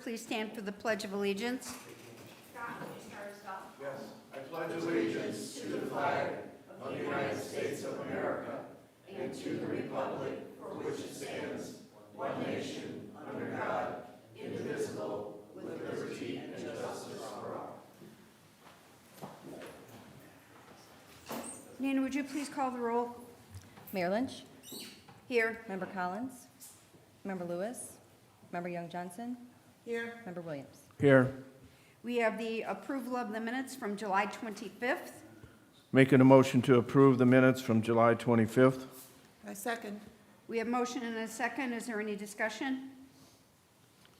please stand for the Pledge of Allegiance. I pledge allegiance to the flag of the United States of America and to the republic for which it stands, one nation, under God, indivisible, with liberty and justice for all. Nina, would you please call the roll? Mayor Lynch, Here. Member Collins, Member Lewis, Member Young Johnson, Here. Member Williams. Here. We have the approval of the minutes from July 25th. Making a motion to approve the minutes from July 25th. I second. We have motion and a second. Is there any discussion?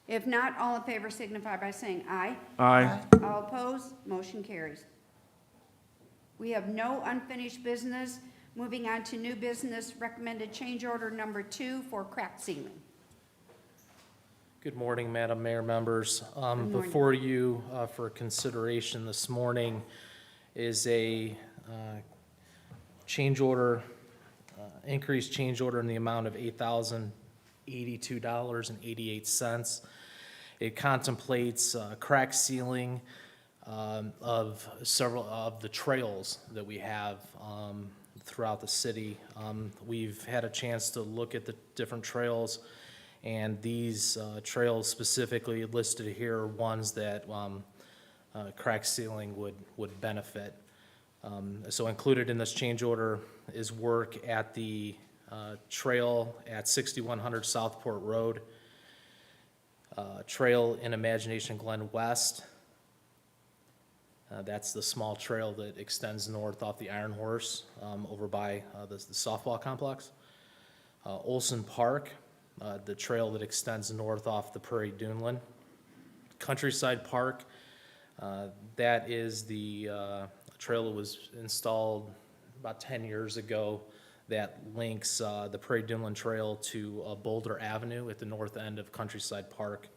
If not, all in favor signify by saying aye. Aye. All opposed, motion carries. We have no unfinished business. Moving on to new business, recommended change order number 2 for crack ceiling. Good morning, Madam Mayor, members. morning. Before you for consideration this morning is a change order, increased change order in the amount of $8,082.88. It contemplates crack sealing of several of the trails that we have throughout the city. We've had a chance to look at the different trails, and these trails specifically listed here are ones that crack sealing would benefit. So included in this change order is work at the trail at 6100 Southport Road, trail in Imagination Glen West. That's the small trail that extends north off the Iron Horse over by the softball complex. Olson Park, the trail that extends north off the Prairie Duneland. Countryside Park, that is the trail that was installed about 10 years ago that links the Prairie Duneland Trail to Boulder Avenue at the north end of Countryside Park.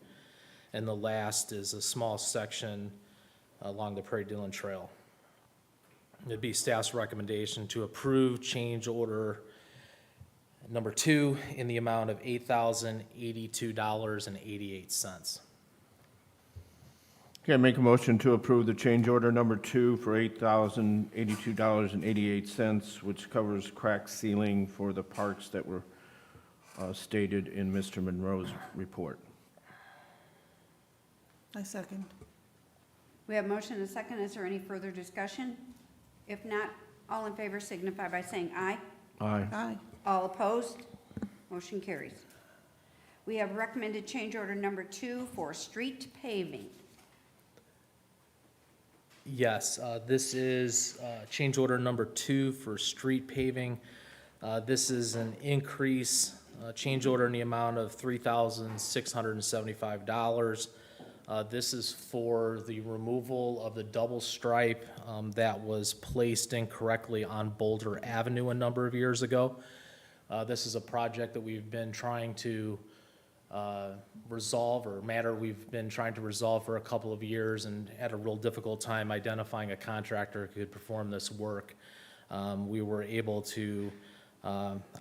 And the last is a small section along the Prairie Duneland Trail. It'd be staff's recommendation to approve change order number 2 in the amount of $8,082.88. Okay, make a motion to approve the change order number 2 for $8,082.88, which covers crack sealing for the parks that were stated in Mr. Monroe's report. I second. We have motion and a second. Is there any further discussion? If not, all in favor signify by saying aye. Aye. Aye. All opposed, motion carries. We have recommended change order number 2 for street paving. Yes, this is change order number 2 for street paving. This is an increase, change order in the amount of $3,675. This is for the removal of the double stripe that was placed incorrectly on Boulder Avenue a number of years ago. This is a project that we've been trying to resolve, or matter we've been trying to resolve for a couple of years, and had a real difficult time identifying a contractor who could perform this work. We were able to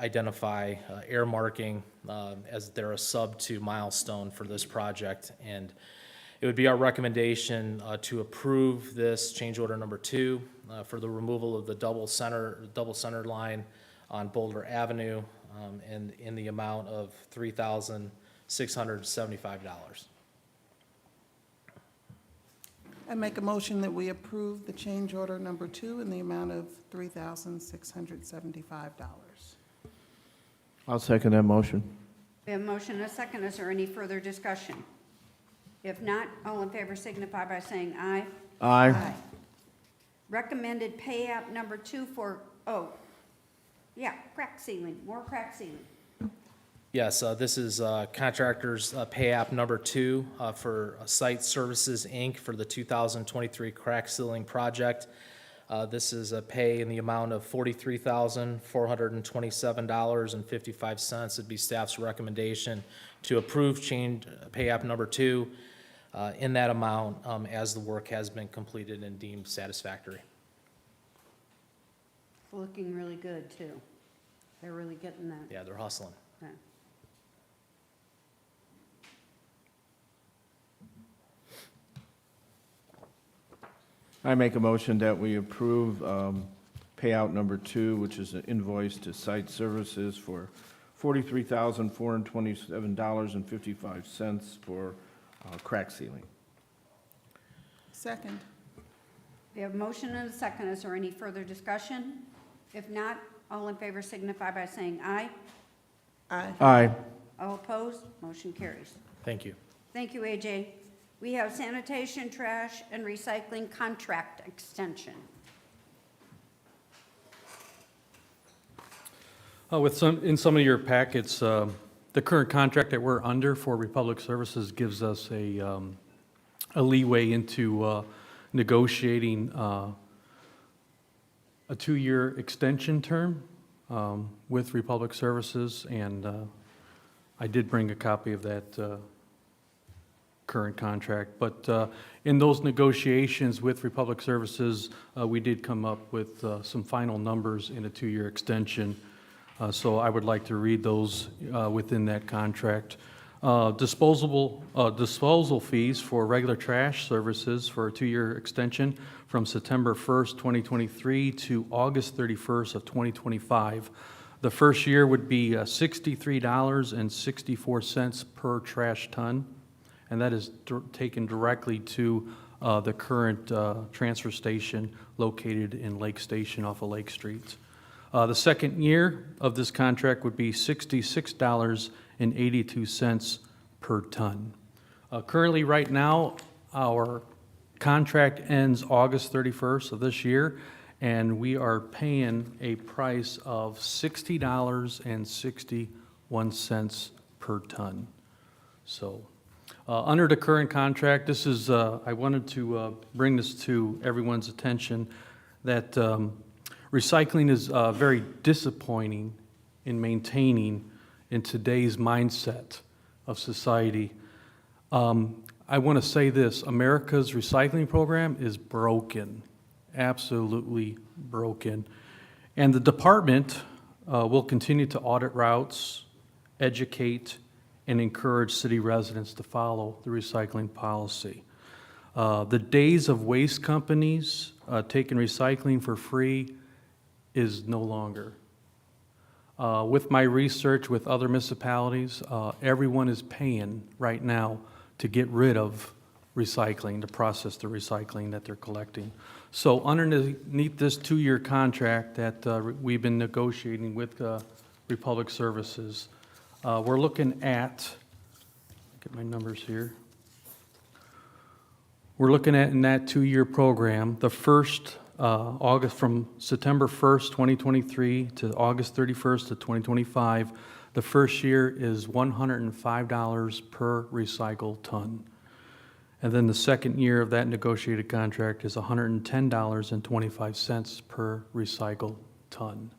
identify air marking as they're a sub-2 milestone for this project, and it would be our recommendation to approve this change order number 2 for the removal of the double center line on Boulder Avenue, and in the amount of $3,675. I make a motion that we approve the change order number 2 in the amount of $3,675. I'll second that motion. We have motion and a second. Is there any further discussion? If not, all in favor signify by saying aye. Aye. Recommended pay app number 2 for, crack sealing, more crack sealing. Yes, this is contractors pay app number 2 for Site Services, Inc. for the 2023 crack sealing project. This is a pay in the amount of $43,427.55. It'd be staff's recommendation to approve change pay app number 2 in that amount as the work has been completed and deemed satisfactory. It's looking really good, too. They're really getting that. Yeah, they're hustling. Yeah. I make a motion that we approve payout number 2, which is an invoice to Site Services for $43,427.55 for crack sealing. Second. We have a motion and a second. Is there any further discussion? If not, all in favor signify by saying aye. Aye. Aye. All opposed, motion carries. Thank you. Thank you, AJ. We have sanitation, trash, and recycling contract extension. In some of your packets, the current contract that we're under for Republic Services gives us a leeway into negotiating a 2-year extension term with Republic Services, and I did bring a copy of that current contract. But in those negotiations with Republic Services, we did come up with some final numbers in a 2-year extension. So I would like to read those within that contract. Disposal fees for regular trash services for a 2-year extension from September 1st, 2023 to August 31st of 2025. The first year would be $63.64 per trash ton, and that is taken directly to the current transfer station located in Lake Station off of Lake Street. The second year of this contract would be $66.82 per ton. Currently, right now, our contract ends August 31st of this year, and we are paying a price of $60.61 per ton. So, under the current contract, this is, I wanted to bring this to everyone's attention that recycling is very disappointing in maintaining in today's mindset of society. I want to say this, America's recycling program is broken, absolutely broken. And the department will continue to audit routes, educate, and encourage city residents to follow the recycling policy. The days of waste companies taking recycling for free is no longer. With my research with other municipalities, everyone is paying right now to get rid of recycling, to process the recycling that they're collecting. So underneath this 2-year contract that we've been negotiating with Republic Services, we're looking at, get my numbers here. We're looking at in that 2-year program, the first August from September 1st, 2023 to August 31st of 2025, the first year is $105 per recycled ton. And then the second year of that negotiated contract is $110.25 per recycled ton.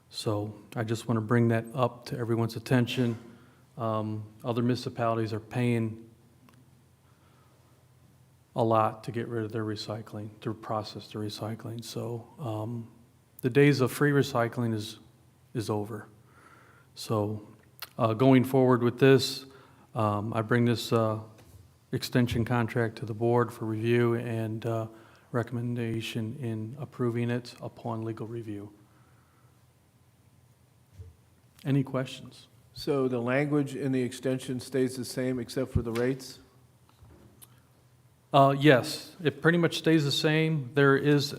So I just want to bring that up to everyone's attention. Other municipalities are paying a lot to get rid of their recycling, to process the recycling. So the days of free recycling is over. So going forward with this, I bring this extension contract to the board for review and recommendation in approving it upon legal review. Any questions? So the language in the extension stays the same except for the rates? Yes, it pretty much stays the same. There is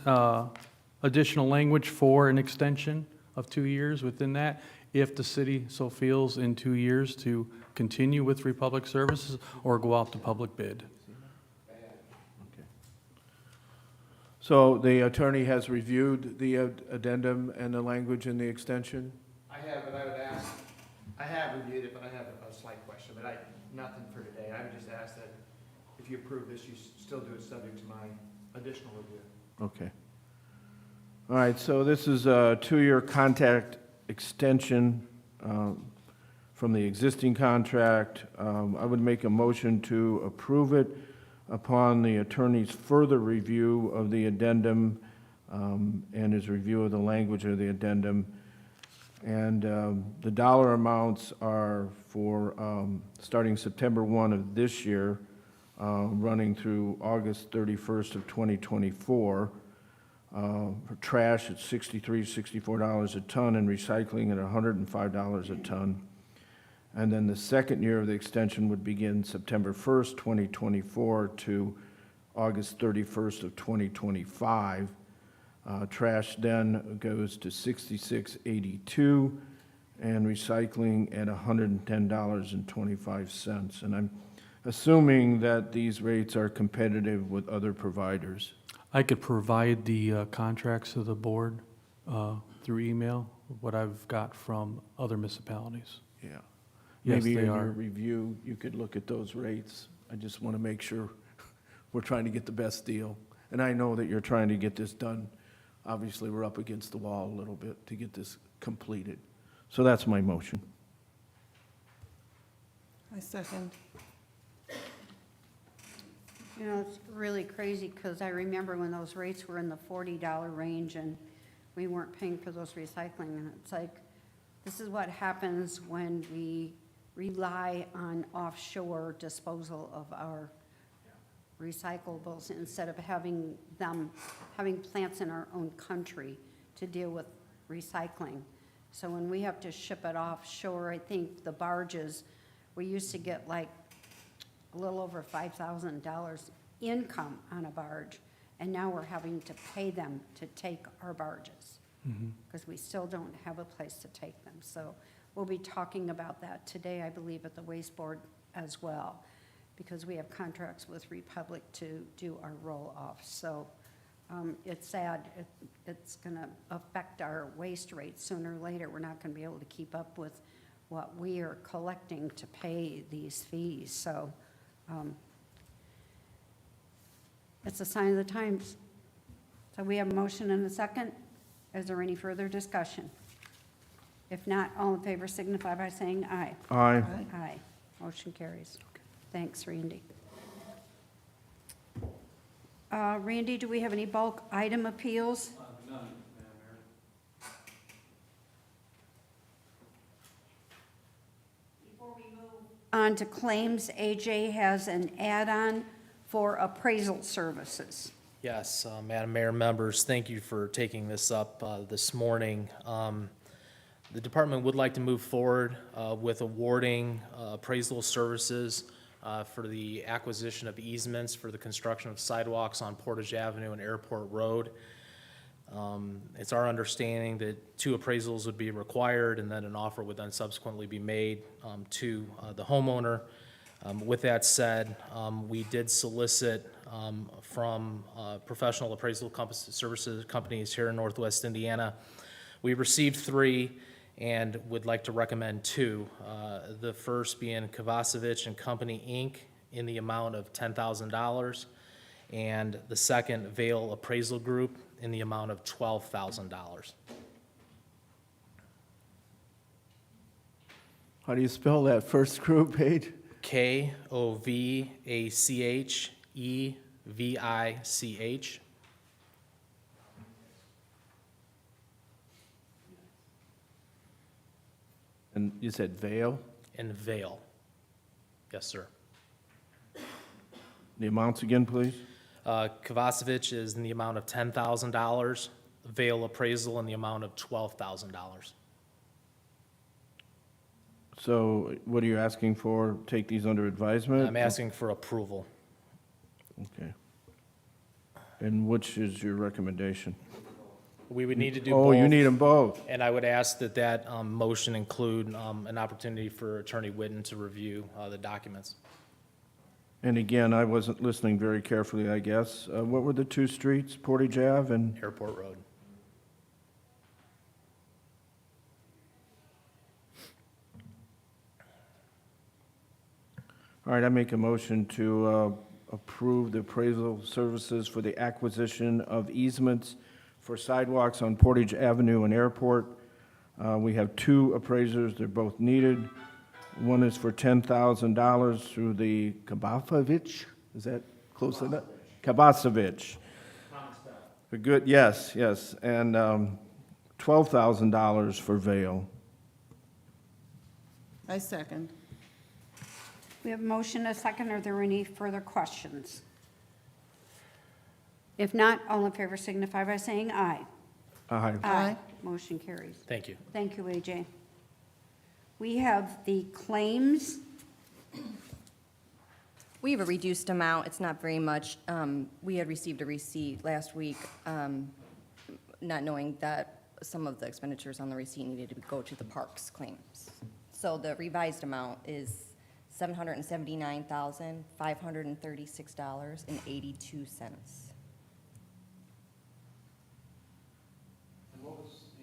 additional language for an extension of 2 years within that, if the city so feels in 2 years to continue with Republic Services or go out to public bid. Okay. So the attorney has reviewed the addendum and the language in the extension? I have, but I would ask, I have reviewed it, but I have a slight question, but nothing for today. I would just ask that if you approve this, you still do it subject to my additional review. Okay. All right, so this is a 2-year contract extension from the existing contract. I would make a motion to approve it upon the attorney's further review of the addendum and his review of the language of the addendum. And the dollar amounts are for starting September 1 of this year, running through August 31st of 2024. For trash, it's $64 a ton, and recycling at $105 a ton. And then the second year of the extension would begin September 1st, 2024 to August 31st of 2025. Trash then goes to $66.82, and recycling at $110.25. And I'm assuming that these rates are competitive with other providers. I could provide the contracts to the board through email, what I've got from other municipalities. Yeah. Yes, Maybe they in your are. review, you could look at those rates. I just want to make sure we're trying to get the best deal. And I know that you're trying to get this done. Obviously, we're up against the wall a little bit to get this completed. So that's my motion. I second. You know, it's really crazy, because I remember when those rates were in the $40 range, and we weren't paying for those recycling, and it's like, this is what happens when we rely on offshore disposal of our recyclables instead of having plants in our own country to deal with recycling. So when we have to ship it offshore, I think the barges, we used to get like a little over $5,000 income on a barge, and now we're having to pay them to take our barges, because we still don't have a place to take them. So we'll be talking about that today, I believe, at the Waste Board as well, because we have contracts with Republic to do our roll-off. So it's sad. It's going to affect our waste rates sooner or later. We're not going to be able to keep up with what we are collecting to pay these fees. So it's a sign of the times. So we have a motion and a second. Is there any further discussion? If not, all in favor signify by saying aye. Aye. Aye. Motion carries. Thanks, Randy. Randy, do we have any bulk item appeals? None, Madam Mayor. Before we move on to claims, AJ has an add-on for appraisal services. Yes, Madam Mayor, members, thank you for taking this up this morning. The department would like to move forward with awarding appraisal services for the acquisition of easements for the construction of sidewalks on Portage Avenue and Airport Road. It's our understanding that 2 appraisals would be required, and then an offer would then subsequently be made to the homeowner. With that said, we did solicit from professional appraisal services companies here in Northwest Indiana. We received 3 and would like to recommend 2. The first being Kovacevic and Company, Inc., in the amount of $10,000, and the second, Vale Appraisal Group, in the amount of $12,000. How do you spell that first group, Paige? Kovachevich. And you said Vale? And Vale. Yes, sir. The amounts again, please? Kovacevic is in the amount of $10,000. Vale Appraisal in the amount of $12,000. So what are you asking for? Take these under advisement? I'm asking for approval. Okay. And which is your recommendation? We would need to do both. Oh, you need them both. And I would ask that that motion include an opportunity for Attorney Whitten to review the documents. And again, I wasn't listening very carefully, I guess. What were the 2 streets? Portage Ave and? Airport Road. All right, I make a motion to approve the appraisal services for the acquisition of easements for sidewalks on Portage Avenue and Airport. We have 2 appraisers, they're both needed. One is for $10,000 through the Kovacevic, is that close enough? Kovacevic. Good, yes, and $12,000 for Vale. I second. We have a motion, a second. Are there any further questions? If not, all in favor signify by saying aye. Aye. Aye. Motion carries. Thank you. Thank you, AJ. We have the claims. We have a reduced amount, it's not very much. We had received a receipt last week, not knowing that some of the expenditures on the receipt needed to go to the parks claims. So the revised amount is $779,536.82.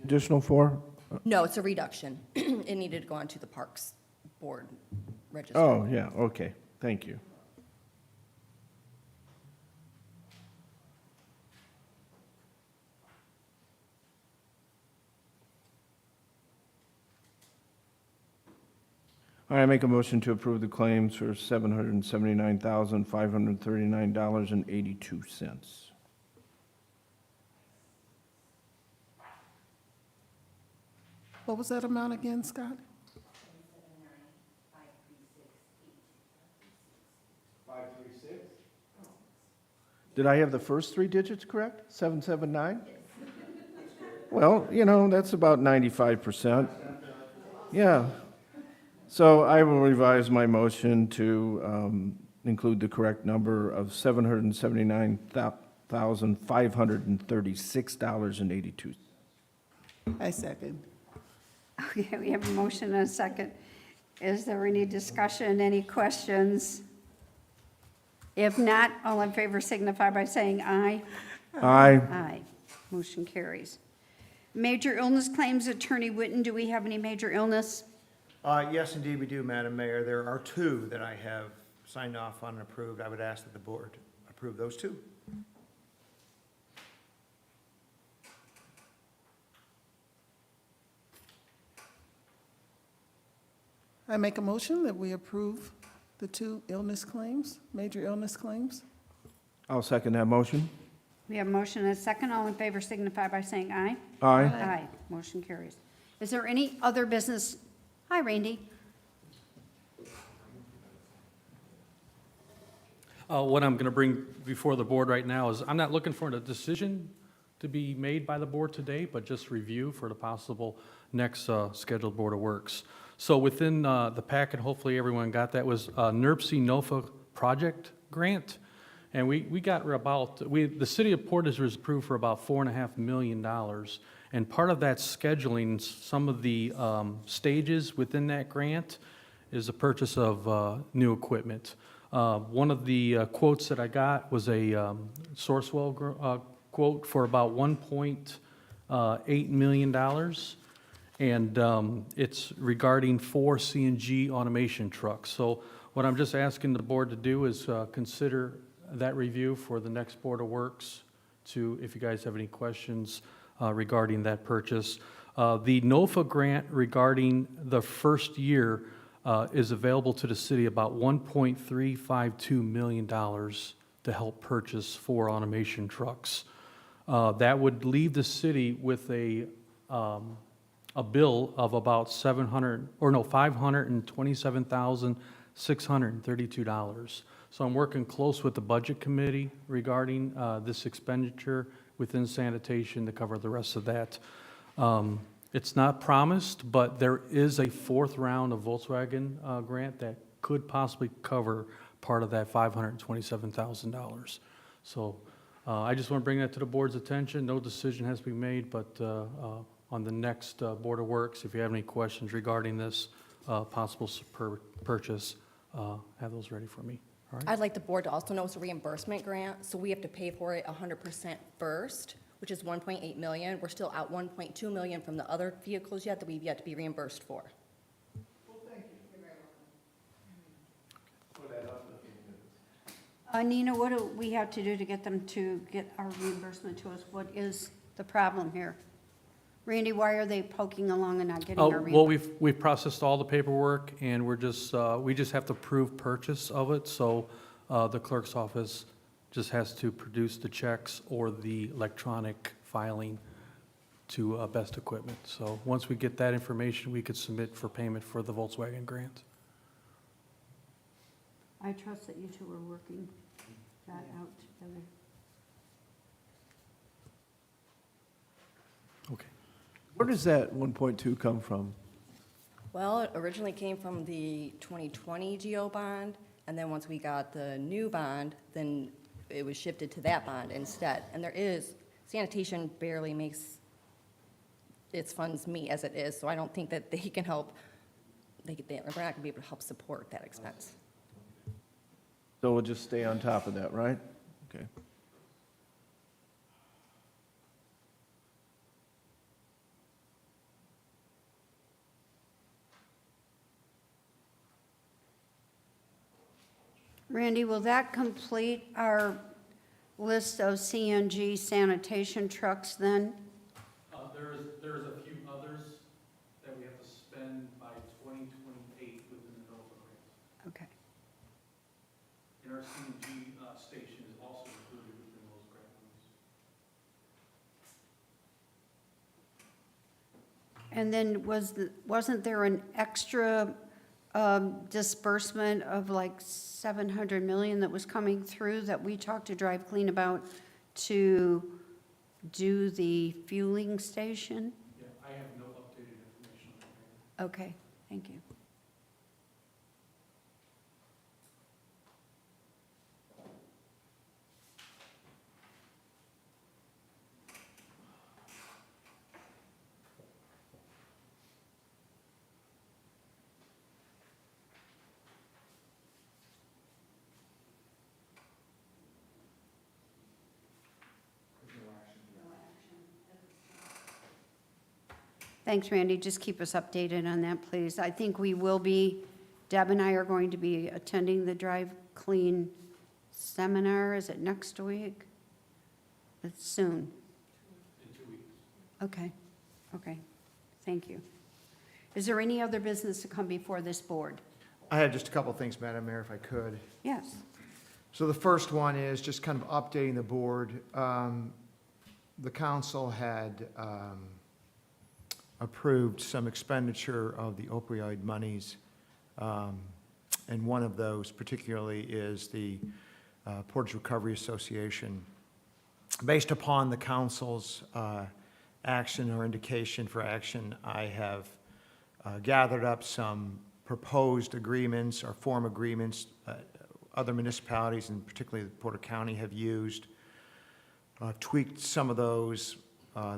Additional for? No, it's a reduction. It needed to go onto the Parks Board register. Oh, yeah, okay, thank you. All right, I make a motion to approve the claims for $779,539.82. What was that amount again, Scott? Did I have the first three digits correct? 779? Well, you know, that's about 95%. Yeah. So I will revise my motion to include the correct number of $779,536.82. I second. Okay, we have a motion and a second. Is there any discussion, any questions? If not, all in favor signify by saying aye. Aye. Aye. Motion carries. Major illness claims, Attorney Witten, do we have any major illness? Yes, indeed, we do, Madam Mayor. There are two that I have signed off on and approved. I would ask that the board approve those two. I make a motion that we approve the two illness claims, major illness claims. I'll second that motion. We have a motion and a second. All in favor signify by saying aye. Aye. Aye. Motion carries. Is there any other business? Hi, Randy. What I'm going to bring before the board right now is, I'm not looking for a decision to be made by the board today, but just review for the possible next scheduled Board of Works. So within the packet, hopefully everyone got that, was a NERC NOFA project grant. And we got about, the city of Portage was approved for about $4.5 million. And part of that scheduling, some of the stages within that grant is the purchase of new equipment. One of the quotes that I got was a Sourcewell quote for about $1.8 million. And it's regarding 4 CNG automation trucks. So what I'm just asking the board to do is consider that review for the next Board of Works, to, if you guys have any questions regarding that purchase. The NOFA grant regarding the first year is available to the city about $1.352 million to help purchase 4 automation trucks. That would leave the city with a bill of about $527,632. So I'm working close with the Budget Committee regarding this expenditure within sanitation to cover the rest of that. It's not promised, but there is a 4th round of Volkswagen grant that could possibly cover part of that $527,000. So I just want to bring that to the board's attention. No decision has to be made, but on the next Board of Works, if you have any questions regarding this possible purchase, have those ready for me. All right? I'd like the board to also know it's a reimbursement grant, so we have to pay for it 100% first, which is $1.8 million. We're still out $1.2 million from the other vehicles yet that we've yet to be reimbursed for. Nina, what do we have to do to get them to get our reimbursement to us? What is the problem here? Randy, why are they poking along and not getting our Well, reimbursement? we've processed all the paperwork, and we just have to prove purchase of it, so the clerk's office just has to produce the checks or the electronic filing to Best Equipment. So once we get that information, we could submit for payment for the Volkswagen grant. I trust that you two are working that out together. Okay. Where does that 1.2 come from? Well, it originally came from the 2020 GO bond, and then once we got the new bond, then it was shifted to that bond instead. And sanitation barely makes its funds meet as it is, so I don't think that they can help, we're not going to be able to help support that expense. So we'll just stay on top of that, right? Okay. Randy, will that complete our list of CNG sanitation trucks then? There's a few others that we have to spend by 2028 within the NOFA grants. Okay. And our CNG station is also included within those grant funds. And then wasn't there an extra disbursement of like 700 million that was coming through that we talked to Drive Clean about to do the fueling station? Yeah, I have no updated information on that. Okay, thank you. Thanks, Randy. Just keep us updated on that, please. I think we will be, Deb and I are going to be attending the Drive Clean seminar. Is it next week? It's soon. In 2 weeks. Okay, okay. Thank you. Is there any other business to come before this board? I have just a couple of things, Madam Mayor, if I could. Yes. So the first one is just kind of updating the board. The council had approved some expenditure of the opioid monies, and one of those particularly is the Portage Recovery Association. Based upon the council's action or indication for action, I have gathered up some proposed agreements or form agreements other municipalities, and particularly Porter County, have used. Tweaked some of those.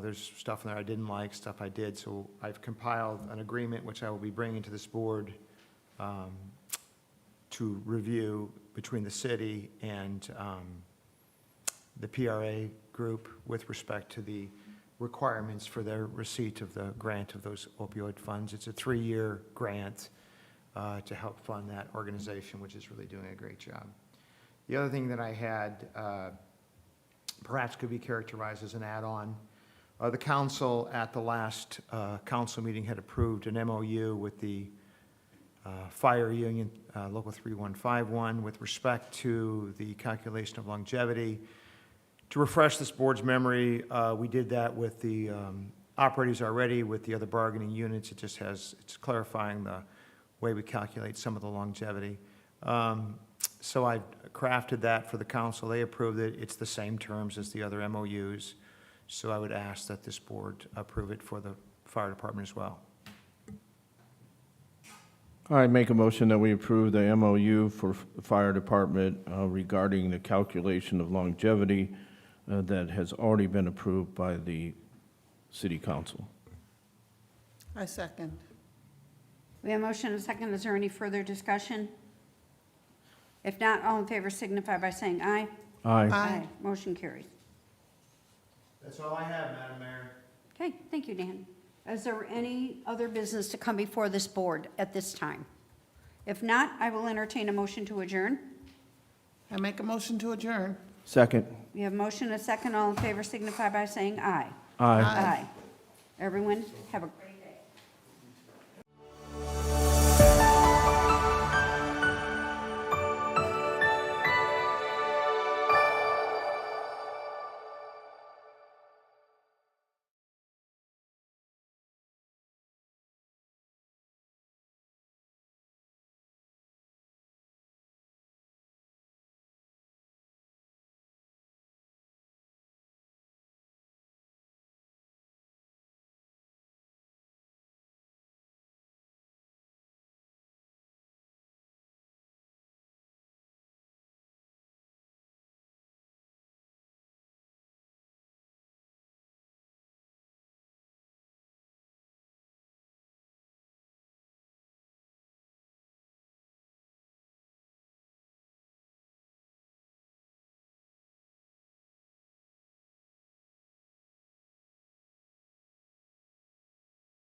There's stuff in there I didn't like, stuff I did, so I've compiled an agreement which I will be bringing to this board to review between the city and the PRA group with respect to the requirements for their receipt of the grant of those opioid funds. It's a 3-year grant to help fund that organization, which is really doing a great job. The other thing that I had perhaps could be characterized as an add-on. The council at the last council meeting had approved an MOU with the fire union, Local 3151, with respect to the calculation of longevity. To refresh this board's memory, we did that with the operators already, with the other bargaining units. It's clarifying the way we calculate some of the longevity. So I crafted that for the council. They approved it. It's the same terms as the other MOUs. So I would ask that this board approve it for the fire department as well. All right, make a motion that we approve the MOU for the fire department regarding the calculation of longevity that has already been approved by the city council. I second. We have a motion and a second. Is there any further discussion? If not, all in favor signify by saying aye. Aye. Motion carries. That's all I have, Madam Mayor. Okay, thank you, Dan. Is there any other business to come before this board at this time? If not, I will entertain a motion to adjourn. I make a motion to adjourn. Second. We have a motion and a second. All in favor signify by saying aye. Aye. Aye. Everyone, have a